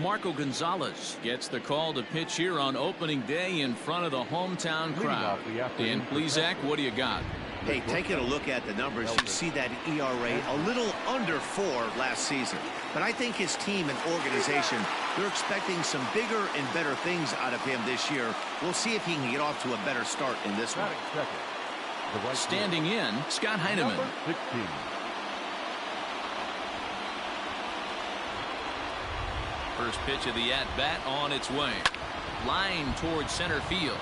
Marco Gonzalez gets the call to pitch here on opening day in front of the hometown crowd. Dan Plesac, what do you got? Hey, taking a look at the numbers, you see that ERA a little under 4 last season. But I think his team and organization, they're expecting some bigger and better things out of him this year. We'll see if he can get off to a better start in this one. Standing in, Scott Heineman. First pitch of the at-bat on its way. Line towards center field.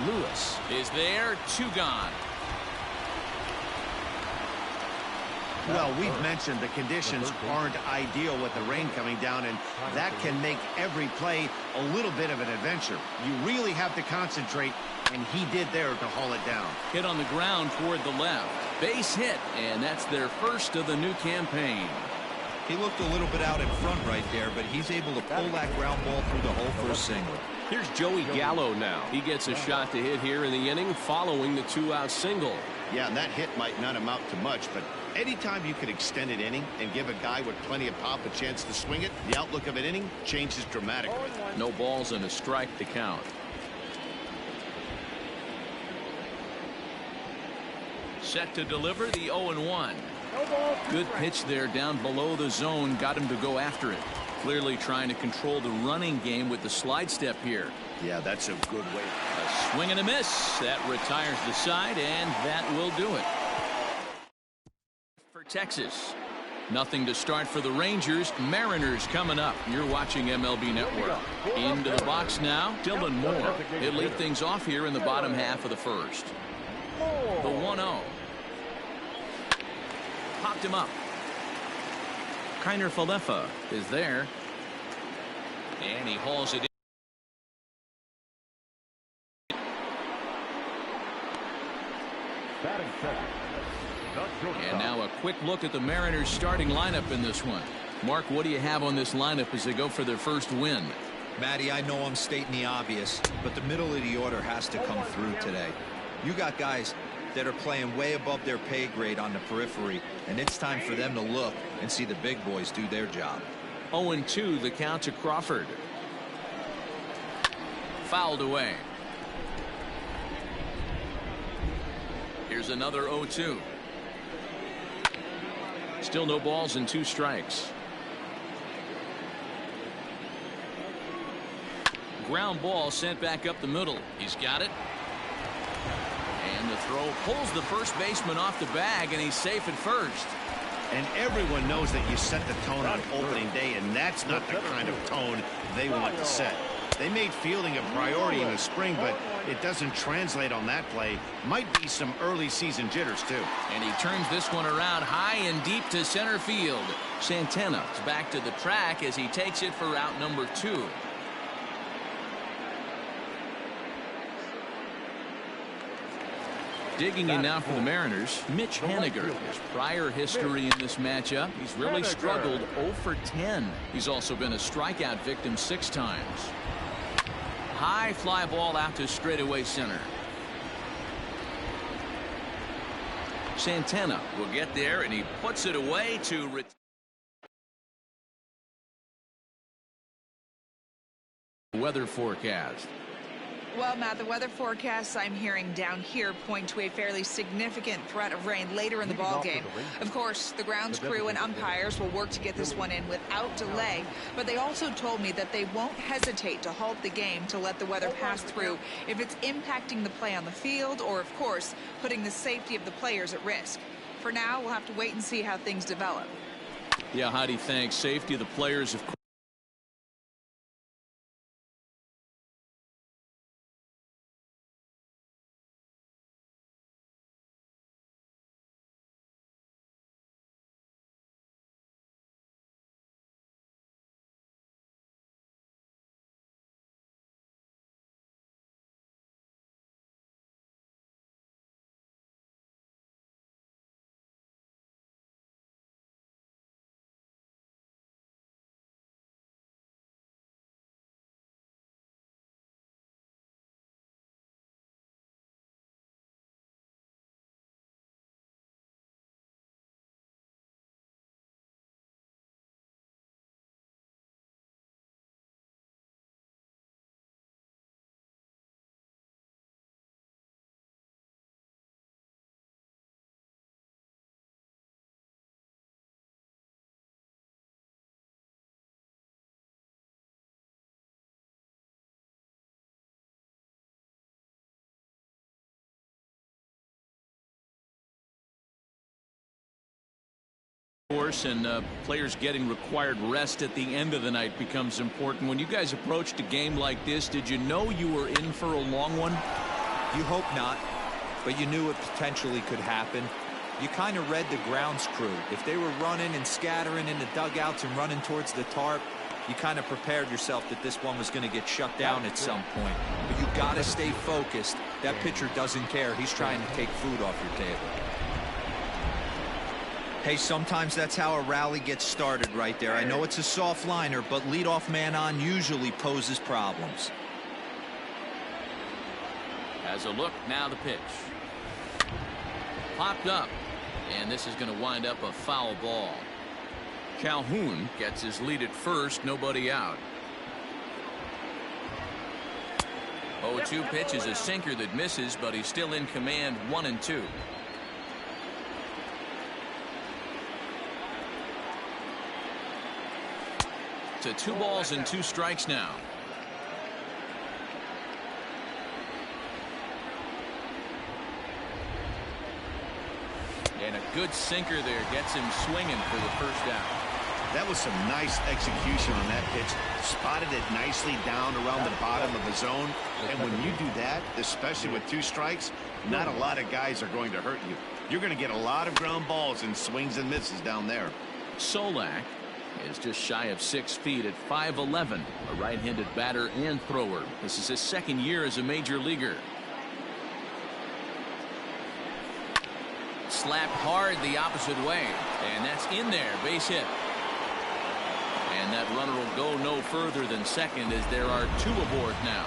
Lewis is there, 2 gone. Well, we've mentioned the conditions aren't ideal with the rain coming down, and that can make every play a little bit of an adventure. You really have to concentrate, and he did there to haul it down. Hit on the ground toward the left. Base hit, and that's their first of the new campaign. He looked a little bit out in front right there, but he's able to pull that ground ball through the hole for a single. Here's Joey Gallo now. He gets a shot to hit here in the inning following the 2-out single. Yeah, and that hit might not amount to much, but anytime you can extend an inning and give a guy with plenty of pop a chance to swing it, the outlook of an inning changes dramatically. No balls and a strike to count. Set to deliver the 0-1. Good pitch there down below the zone. Got him to go after it. Clearly trying to control the running game with the slide step here. Yeah, that's a good way. A swing and a miss. That retires the side, and that will do it. For Texas. Nothing to start for the Rangers. Mariners coming up. You're watching MLB Network. Into the box now, Dylan Moore. He'll lead things off here in the bottom half of the first. The 1-0. Popped him up. Kiner Falefa is there. And he hauls it in. And now a quick look at the Mariners starting lineup in this one. Mark, what do you have on this lineup as they go for their first win? Matty, I know I'm stating the obvious, but the middle of the order has to come through today. You got guys that are playing way above their pay grade on the periphery, and it's time for them to look and see the big boys do their job. 0-2 the count to Crawford. Fouled away. Here's another 0-2. Still no balls and 2 strikes. Ground ball sent back up the middle. He's got it. And the throw pulls the first baseman off the bag, and he's safe at first. And everyone knows that you set the tone on opening day, and that's not the kind of tone they want to set. They made fielding a priority in the spring, but it doesn't translate on that play. Might be some early season jitters, too. And he turns this one around high and deep to center field. Santana is back to the track as he takes it for out number 2. Digging in now for the Mariners, Mitch Haniger. His prior history in this matchup, he's really struggled 0 for 10. He's also been a strikeout victim 6 times. High fly ball out to straightaway center. Santana will get there, and he puts it away to weather forecast. Well, Matt, the weather forecasts I'm hearing down here point to a fairly significant threat of rain later in the ballgame. Of course, the grounds crew and umpires will work to get this one in without delay, but they also told me that they won't hesitate to halt the game to let the weather pass through if it's impacting the play on the field or, of course, putting the safety of the players at risk. For now, we'll have to wait and see how things develop. Yeah, Heidi, thanks. Safety of the players, of course. course, and players getting required rest at the end of the night becomes important. When you guys approached a game like this, did you know you were in for a long one? You hope not, but you knew it potentially could happen. You kind of read the grounds crew. If they were running and scattering in the dugouts and running towards the tarp, you kind of prepared yourself that this one was going to get shut down at some point. But you got to stay focused. That pitcher doesn't care. He's trying to take food off your table. Hey, sometimes that's how a rally gets started right there. I know it's a soft liner, but leadoff man on usually poses problems. As a look, now the pitch. Popped up, and this is going to wind up a foul ball. Calhoun gets his lead at first, nobody out. 0-2 pitch is a sinker that misses, but he's still in command, 1-2. To 2 balls and 2 strikes now. And a good sinker there gets him swinging for the first out. That was some nice execution on that pitch. Spotted it nicely down around the bottom of the zone. And when you do that, especially with 2 strikes, not a lot of guys are going to hurt you. You're going to get a lot of ground balls and swings and misses down there. Solak is just shy of 6 feet at 5'11", a right-handed batter and thrower. This is his second year as a major leaguer. Slapped hard the opposite way, and that's in there, base hit. And that runner will go no further than second as there are 2 aboard now.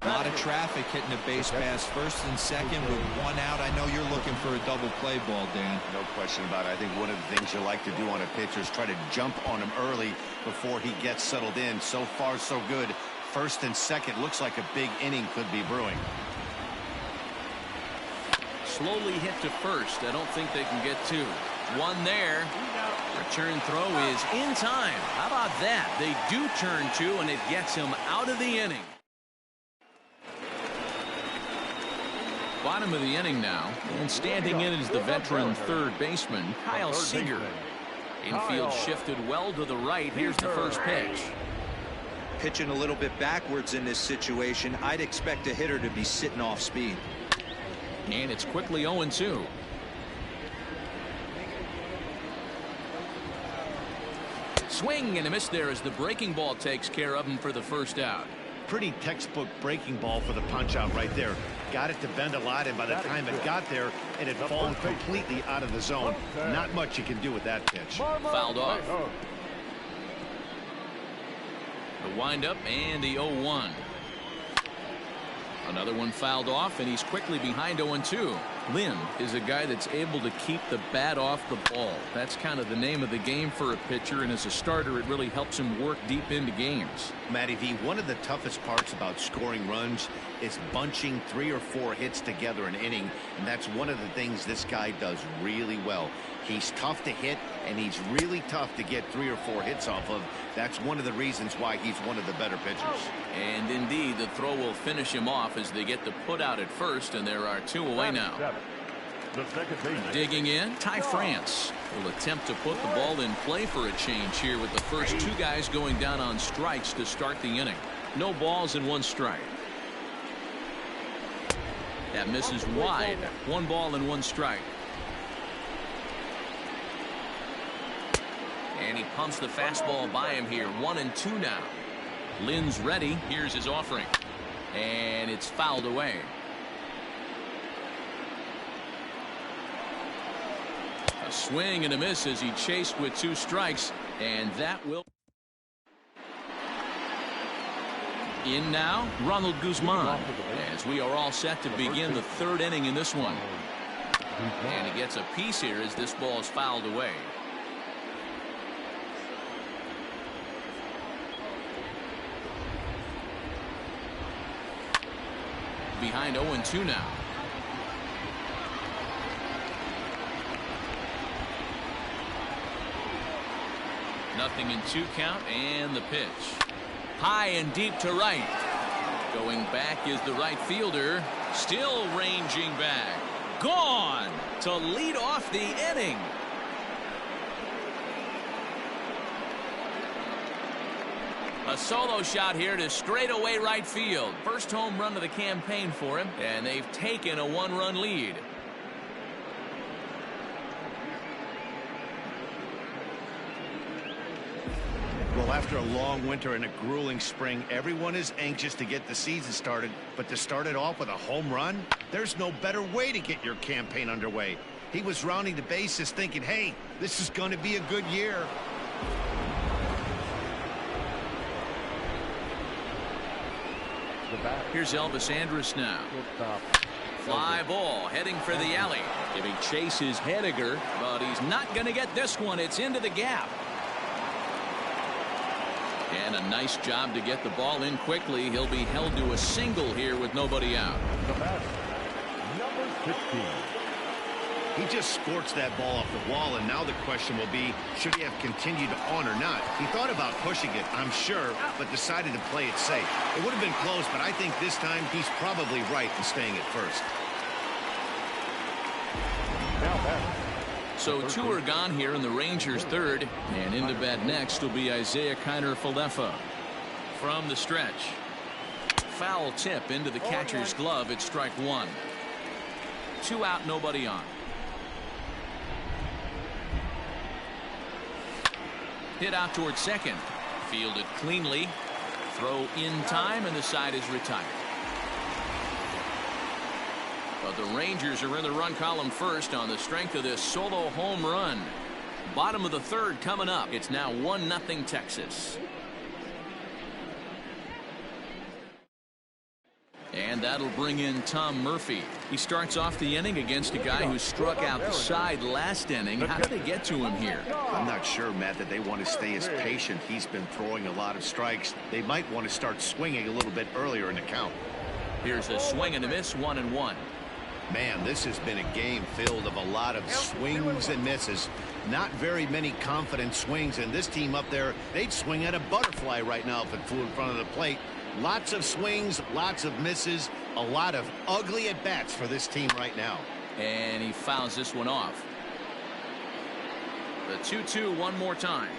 A lot of traffic hitting the base pass first and second with 1 out. I know you're looking for a double play ball, Dan. No question about it. I think one of the things you like to do on a pitcher is try to jump on him early before he gets settled in. So far, so good. First and second looks like a big inning could be brewing. Slowly hit to first. I don't think they can get 2. 1 there. Return throw is in time. How about that? They do turn 2, and it gets him out of the inning. Bottom of the inning now, and standing in is the veteran third baseman, Kyle Seager. Infield shifted well to the right. Here's the first pitch. Pitching a little bit backwards in this situation, I'd expect a hitter to be sitting off speed. And it's quickly 0-2. Swing and a miss there as the breaking ball takes care of him for the first out. Pretty textbook breaking ball for the punch out right there. Got it to bend a lot, and by the time it got there, it had fallen completely out of the zone. Not much you can do with that pitch. Fouled off. The windup and the 0-1. Another one fouled off, and he's quickly behind 0-2. Lynn is a guy that's able to keep the bat off the ball. That's kind of the name of the game for a pitcher, and as a starter, it really helps him work deep into games. Matty V, one of the toughest parts about scoring runs is bunching 3 or 4 hits together an inning, and that's one of the things this guy does really well. He's tough to hit, and he's really tough to get 3 or 4 hits off of. That's one of the reasons why he's one of the better pitchers. And indeed, the throw will finish him off as they get the put out at first, and there are 2 away now. Digging in, Ty France will attempt to put the ball in play for a change here with the first 2 guys going down on strikes to start the inning. No balls and 1 strike. That misses wide. 1 ball and 1 strike. And he pumps the fastball by him here. 1-2 now. Lynn's ready. Here's his offering. And it's fouled away. A swing and a miss as he chased with 2 strikes. And that will... In now, Ronald Guzman. As we are all set to begin the 3rd inning in this one. And he gets a piece here as this ball is fouled away. Behind 0-2 now. Nothing in 2 count, and the pitch. High and deep to right. Going back is the right fielder. Still ranging back. Gone to lead off the inning. A solo shot here to straightaway right field. First home run of the campaign for him, and they've taken a one-run lead. Well, after a long winter and a grueling spring, everyone is anxious to get the season started. But to start it off with a home run, there's no better way to get your campaign underway. He was rounding the bases thinking, hey, this is going to be a good year. Here's Elvis Andrus now. Fly ball heading for the alley. Giving chase is Henniger, but he's not going to get this one. It's into the gap. And a nice job to get the ball in quickly. He'll be held to a single here with nobody out. Number 15. He just scorched that ball off the wall, and now the question will be, should he have continued on or not? He thought about pushing it, I'm sure, but decided to play it safe. It would have been close, but I think this time he's probably right in staying at first. So two are gone here in the Rangers' third, and into bat next will be Isaiah Kiner-Falefa. From the stretch, foul tip into the catcher's glove. It's strike one. 2 out, nobody on. Hit out towards second. Fielded cleanly. Throw in time, and the side is retired. But the Rangers are in the run column first on the strength of this solo home run. Bottom of the third coming up. It's now 1-0 Texas. And that'll bring in Tom Murphy. He starts off the inning against a guy who struck out the side last inning. How did they get to him here? I'm not sure, Matt, that they want to stay as patient. He's been throwing a lot of strikes. They might want to start swinging a little bit earlier in the count. Here's a swing and a miss, 1-1. Man, this has been a game filled of a lot of swings and misses. Not very many confident swings, and this team up there, they'd swing at a butterfly right now if it flew in front of the plate. Lots of swings, lots of misses, a lot of ugly at-bats for this team right now. And he fouls this one off. The 2-2 one more time.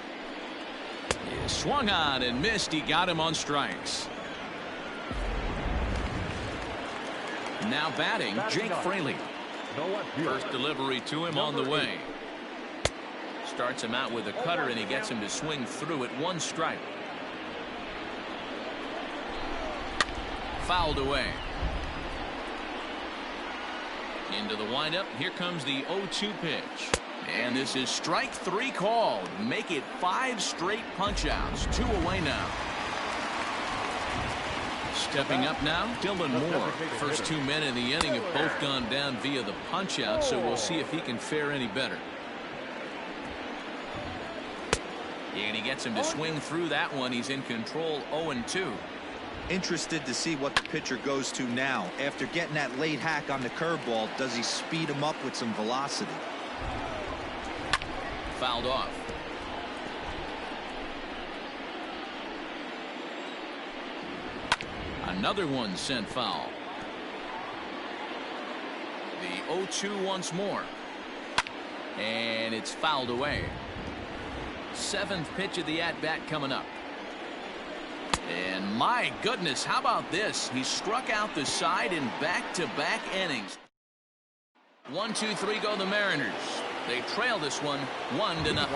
He swung on and missed. He got him on strikes. Now batting, Jake Fraley. First delivery to him on the way. Starts him out with a cutter, and he gets him to swing through it. 1 strike. Fouled away. Into the windup. Here comes the 0-2 pitch. And this is strike 3 called. Make it 5 straight punch-outs. 2 away now. Stepping up now, Dylan Moore. First 2 men in the inning have both gone down via the punch-out, so we'll see if he can fare any better. And he gets him to swing through that one. He's in control, 0-2. Interested to see what the pitcher goes to now. After getting that late hack on the curveball, does he speed him up with some velocity? Fouled off. Another one sent foul. The 0-2 once more. And it's fouled away. 7th pitch of the at-bat coming up. And my goodness, how about this? He struck out the side in back-to-back innings. 1-2-3 go the Mariners. They trail this one 1-0.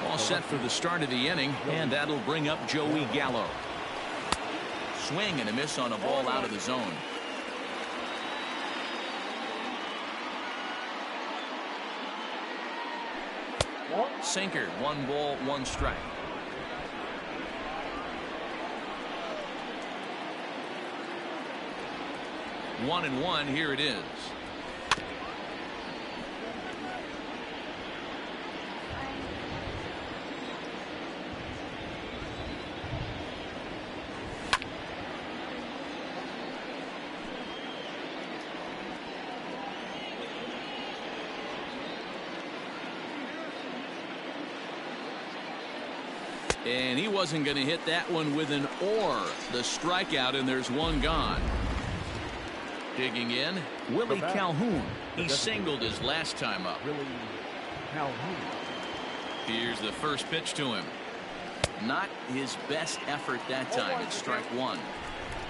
All set for the start of the inning, and that'll bring up Joey Gallo. Swing and a miss on a ball out of the zone. Sinker, 1 ball, 1 strike. 1-1. Here it is. And he wasn't going to hit that one with an or. The strikeout, and there's 1 gone. Digging in, Willie Calhoun. He singled his last time up. Here's the first pitch to him. Not his best effort that time. It's strike one.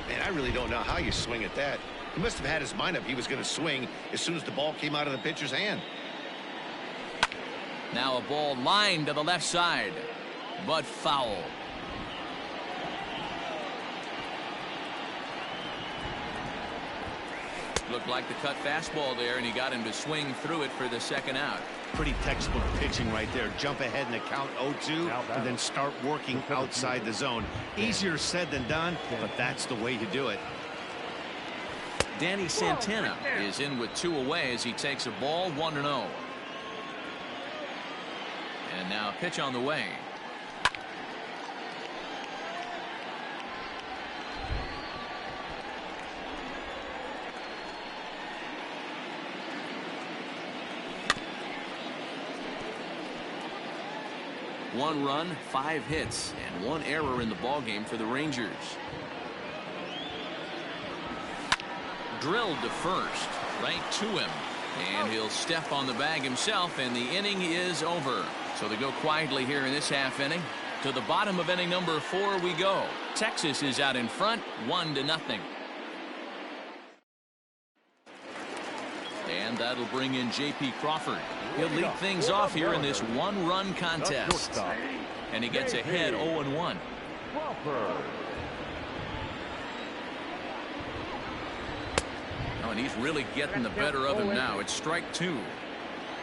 Man, I really don't know how you swing at that. He must have had his mind up he was going to swing as soon as the ball came out of the pitcher's hand. Now a ball lined to the left side, but foul. Looked like the cut fastball there, and he got him to swing through it for the second out. Pretty textbook pitching right there. Jump ahead in the count 0-2 and then start working outside the zone. Easier said than done, but that's the way to do it. Danny Santana is in with 2 away as he takes a ball 1-0. And now a pitch on the way. One run, 5 hits, and 1 error in the ballgame for the Rangers. Drilled to first, right to him, and he'll step on the bag himself, and the inning is over. So they go quietly here in this half inning. To the bottom of inning number 4 we go. Texas is out in front, 1-0. And that'll bring in J.P. Crawford. He'll lead things off here in this 1-run contest. And he gets ahead 0-1. Oh, and he's really getting the better of him now. It's strike 2.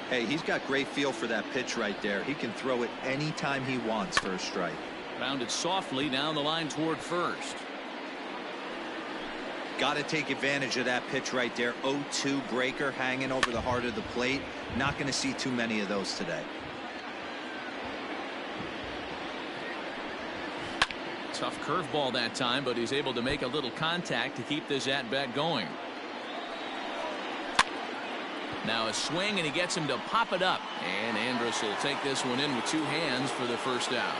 Hey, he's got great feel for that pitch right there. He can throw it anytime he wants for a strike. Rounded softly down the line toward first. Got to take advantage of that pitch right there. 0-2 breaker hanging over the heart of the plate. Not going to see too many of those today. Tough curveball that time, but he's able to make a little contact to keep this at-bat going. Now a swing, and he gets him to pop it up. And Andrus will take this one in with 2 hands for the first out.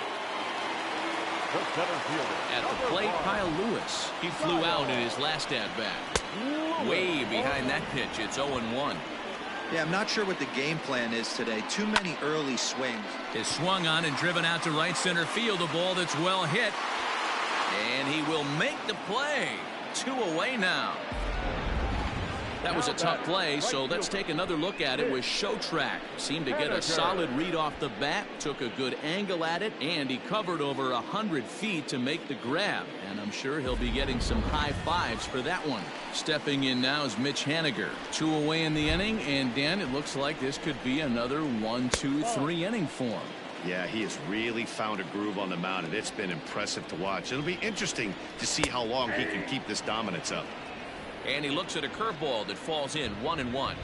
At the plate, Kyle Lewis. He flew out in his last at-bat. Way behind that pitch. It's 0-1. Yeah, I'm not sure what the game plan is today. Too many early swings. Is swung on and driven out to right center field. A ball that's well hit. And he will make the play. 2 away now. That was a tough play, so let's take another look at it with Showtrack. Seemed to get a solid read off the bat, took a good angle at it, and he covered over 100 feet to make the grab. And I'm sure he'll be getting some high fives for that one. Stepping in now is Mitch Haniger. 2 away in the inning, and Dan, it looks like this could be another 1-2-3 inning for him. Yeah, he has really found a groove on the mound, and it's been impressive to watch. It'll be interesting to see how long he can keep this dominance up. And he looks at a curveball that falls in 1-1.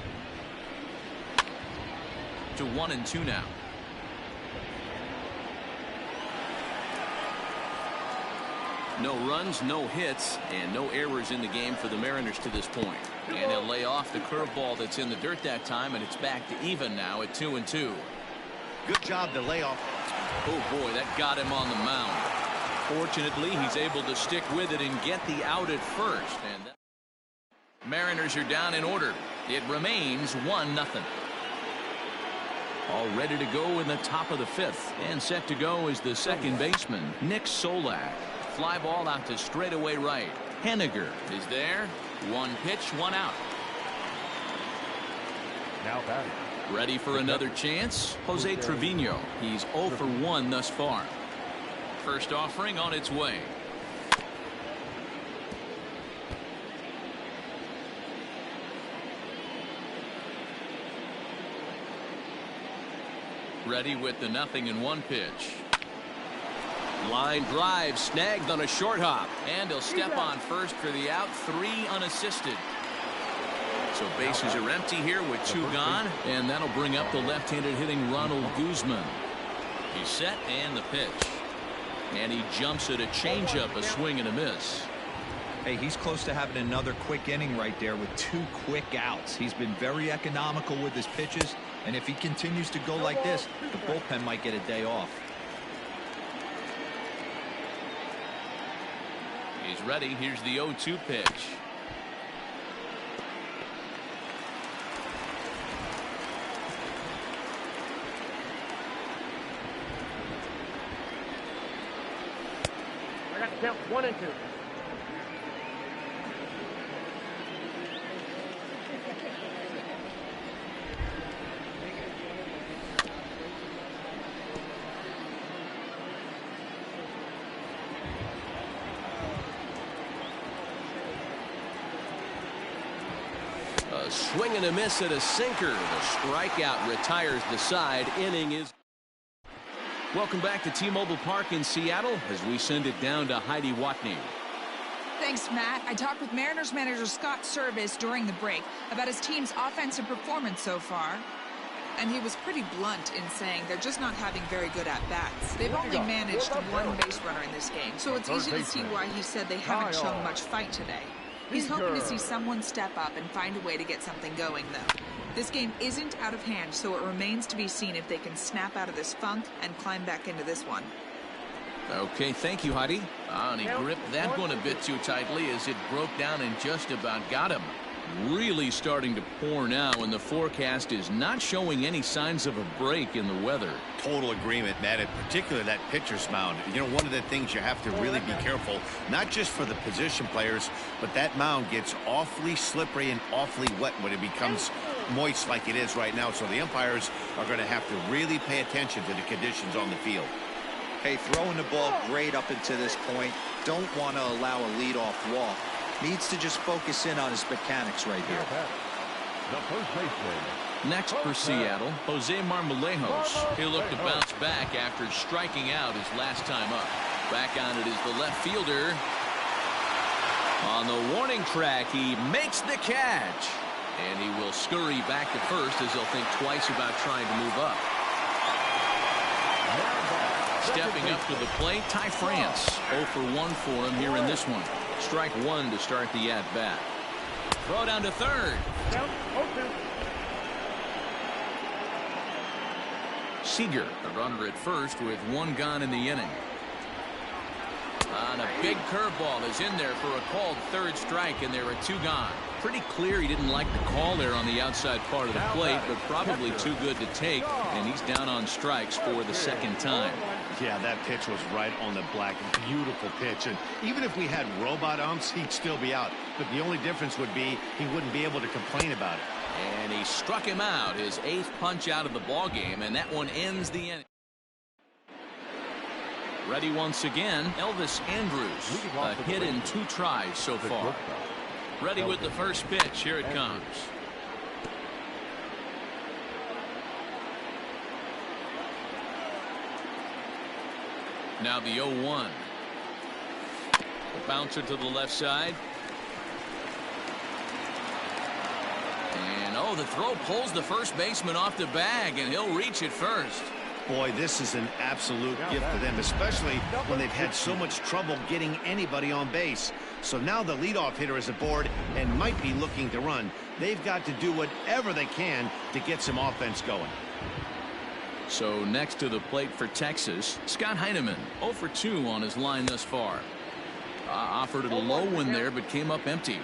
To 1-2 now. No runs, no hits, and no errors in the game for the Mariners to this point. And he'll lay off the curveball that's in the dirt that time, and it's back to even now at 2-2. Good job to lay off. Oh boy, that got him on the mound. Fortunately, he's able to stick with it and get the out at first. And Mariners are down in order. It remains 1-0. All ready to go in the top of the 5th. And set to go is the second baseman, Nick Solak. Fly ball out to straightaway right. Haniger is there. 1 pitch, 1 out. Now batting. Ready for another chance? Jose Trevino. He's 0 for 1 thus far. First offering on its way. Ready with the 0-1 pitch. Line drive snagged on a short hop, and he'll step on first for the out. 3 unassisted. So bases are empty here with 2 gone, and that'll bring up the left-handed hitting Ronald Guzman. He's set, and the pitch. And he jumps at a changeup, a swing and a miss. Hey, he's close to having another quick inning right there with 2 quick outs. He's been very economical with his pitches, and if he continues to go like this, the bullpen might get a day off. He's ready. Here's the 0-2 pitch. got to count 1 and 2. A swing and a miss at a sinker. The strikeout retires the side. Inning is. Welcome back to T-Mobile Park in Seattle as we send it down to Heidi Watney. Thanks, Matt. I talked with Mariners manager Scott Service during the break about his team's offensive performance so far. And he was pretty blunt in saying they're just not having very good at-bats. They've only managed one base runner in this game, so it's easy to see why he said they haven't shown much fight today. He's hoping to see someone step up and find a way to get something going, though. This game isn't out of hand, so it remains to be seen if they can snap out of this funk and climb back into this one. Okay, thank you, Heidi. And he gripped that one a bit too tightly as it broke down and just about got him. Really starting to pour now, and the forecast is not showing any signs of a break in the weather. Total agreement, Matt, in particular that pitcher's mound. You know, one of the things you have to really be careful, not just for the position players, but that mound gets awfully slippery and awfully wet when it becomes moist like it is right now. So the umpires are going to have to really pay attention to the conditions on the field. Hey, throwing the ball great up into this point. Don't want to allow a leadoff walk. Needs to just focus in on his mechanics right here. The first baseman. Next for Seattle, Jose Marmolejos. He'll look to bounce back after striking out his last time up. Back on it is the left fielder. On the warning track, he makes the catch. And he will scurry back to first as he'll think twice about trying to move up. Stepping up to the plate, Ty France. 0 for 1 for him here in this one. Strike one to start the at-bat. Throw down to third. Seager, the runner at first with one gone in the inning. And a big curveball is in there for a called third strike, and there are 2 gone. Pretty clear he didn't like the call there on the outside part of the plate, but probably too good to take, and he's down on strikes for the second time. Yeah, that pitch was right on the black. Beautiful pitch. And even if we had robot umps, he'd still be out. But the only difference would be he wouldn't be able to complain about it. And he struck him out, his 8th punch out of the ball game, and that one ends the inning. Ready once again, Elvis Andrus. A hit in 2 tries so far. Ready with the first pitch. Here it comes. Now the 0-1. The bouncer to the left side. And oh, the throw pulls the first baseman off the bag, and he'll reach it first. Boy, this is an absolute gift to them, especially when they've had so much trouble getting anybody on base. So now the leadoff hitter is aboard and might be looking to run. They've got to do whatever they can to get some offense going. So next to the plate for Texas, Scott Heineman, 0 for 2 on his line thus far. Offered it a low one there, but came up empty.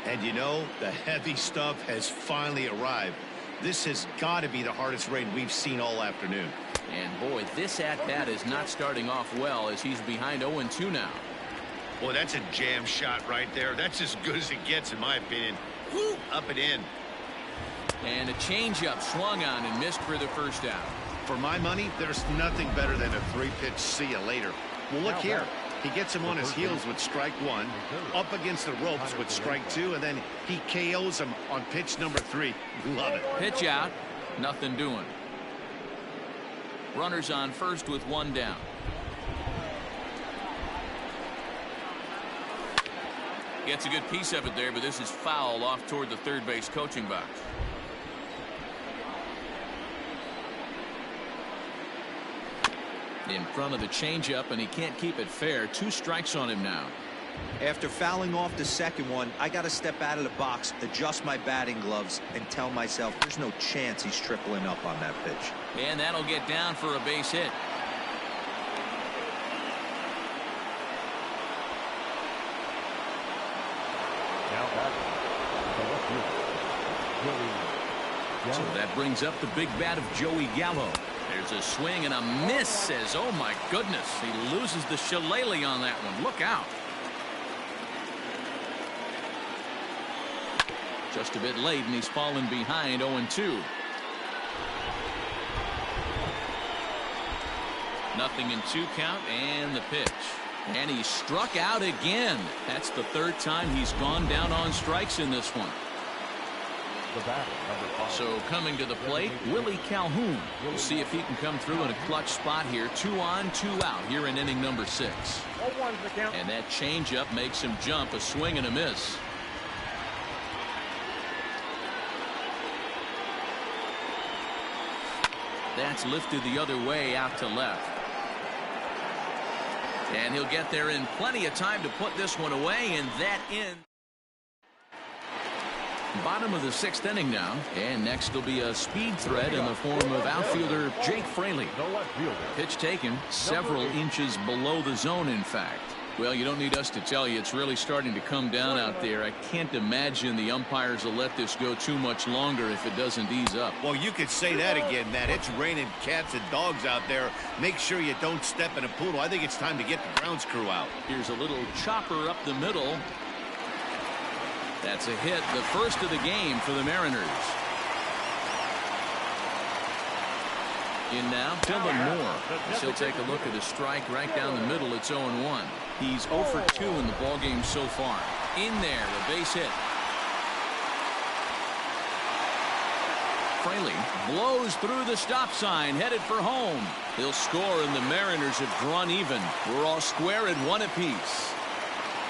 And you know, the heavy stuff has finally arrived. This has got to be the hardest rain we've seen all afternoon. And boy, this at-bat is not starting off well as he's behind 0-2 now. Well, that's a jam shot right there. That's as good as it gets, in my opinion. Woo, up and in. And a changeup swung on and missed for the first out. For my money, there's nothing better than a 3-pitch see you later. Well, look here. He gets him on his heels with strike 1, up against the ropes with strike 2, and then he KOs him on pitch number 3. Love it. Pitch out, nothing doing. Runners on first with 1 down. Gets a good piece of it there, but this is foul off toward the third base coaching box. In front of the changeup, and he can't keep it fair. 2 strikes on him now. After fouling off the second one, I got to step out of the box, adjust my batting gloves, and tell myself there's no chance he's tripling up on that pitch. And that'll get down for a base hit. So that brings up the big bat of Joey Gallo. There's a swing and a miss as, oh my goodness, he loses the shillelagh on that one. Look out. Just a bit late, and he's fallen behind 0-2. Nothing in 2 count, and the pitch. And he struck out again. That's the 3rd time he's gone down on strikes in this one. The batter, number 5. So coming to the plate, Willie Calhoun. We'll see if he can come through in a clutch spot here. 2 on, 2 out here in inning number 6. 0-1's the count. And that changeup makes him jump. A swing and a miss. That's lifted the other way out to left. And he'll get there in plenty of time to put this one away, and that ends. Bottom of the 6th inning now, and next will be a speed threat in the form of outfielder Jake Fraley. The left fielder. Pitch taken several inches below the zone, in fact. Well, you don't need us to tell you, it's really starting to come down out there. I can't imagine the umpires will let this go too much longer if it doesn't ease up. Well, you could say that again, Matt. It's raining cats and dogs out there. Make sure you don't step in a poodle. I think it's time to get the grounds crew out. Here's a little chopper up the middle. That's a hit, the first of the game for the Mariners. In now, Dylan Moore. He'll take a look at a strike right down the middle. It's 0-1. He's 0 for 2 in the ballgame so far. In there, the base hit. Fraley blows through the stop sign, headed for home. He'll score, and the Mariners have drawn even. We're all square at 1 apiece.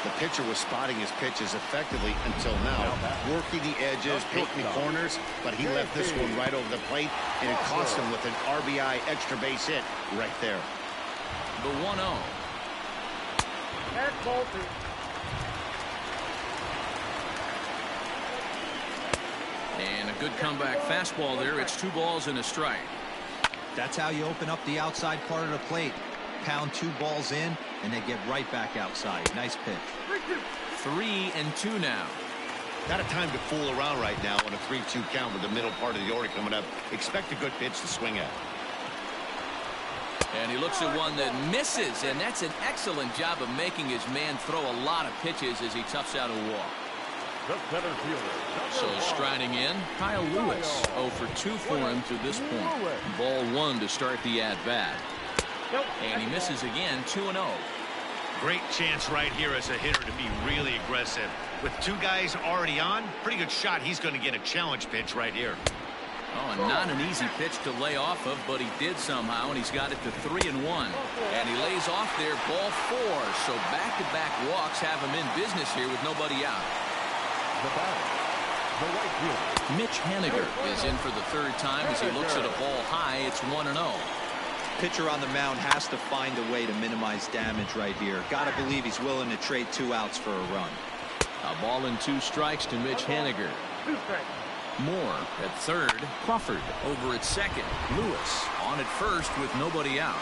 The pitcher was spotting his pitches effectively until now, working the edges, taking the corners, but he left this one right over the plate, and it cost him with an RBI extra base hit right there. The 1-0. And a good comeback fastball there. It's 2 balls and a strike. That's how you open up the outside part of the plate. Pound 2 balls in, and they get right back outside. Nice pitch. 3-2 now. Not a time to fool around right now on a 3-2 count with the middle part of the order coming up. Expect a good pitch to swing at. And he looks at one that misses, and that's an excellent job of making his man throw a lot of pitches as he toughs out a walk. The center fielder. So striding in, Kyle Lewis. 0 for 2 for him to this point. Ball 1 to start the at-bat. And he misses again, 2-0. Great chance right here as a hitter to be really aggressive. With 2 guys already on, pretty good shot. He's going to get a challenge pitch right here. Oh, and not an easy pitch to lay off of, but he did somehow, and he's got it to 3-1. And he lays off there, ball 4. So back-to-back walks have him in business here with nobody out. The batter, the right fielder. Mitch Haniger is in for the 3rd time as he looks at a ball high. It's 1-0. Pitcher on the mound has to find a way to minimize damage right here. Gotta believe he's willing to trade 2 outs for a run. A ball and 2 strikes to Mitch Haniger. Moore at 3rd. Crawford over at 2nd. Lewis on at 1st with nobody out.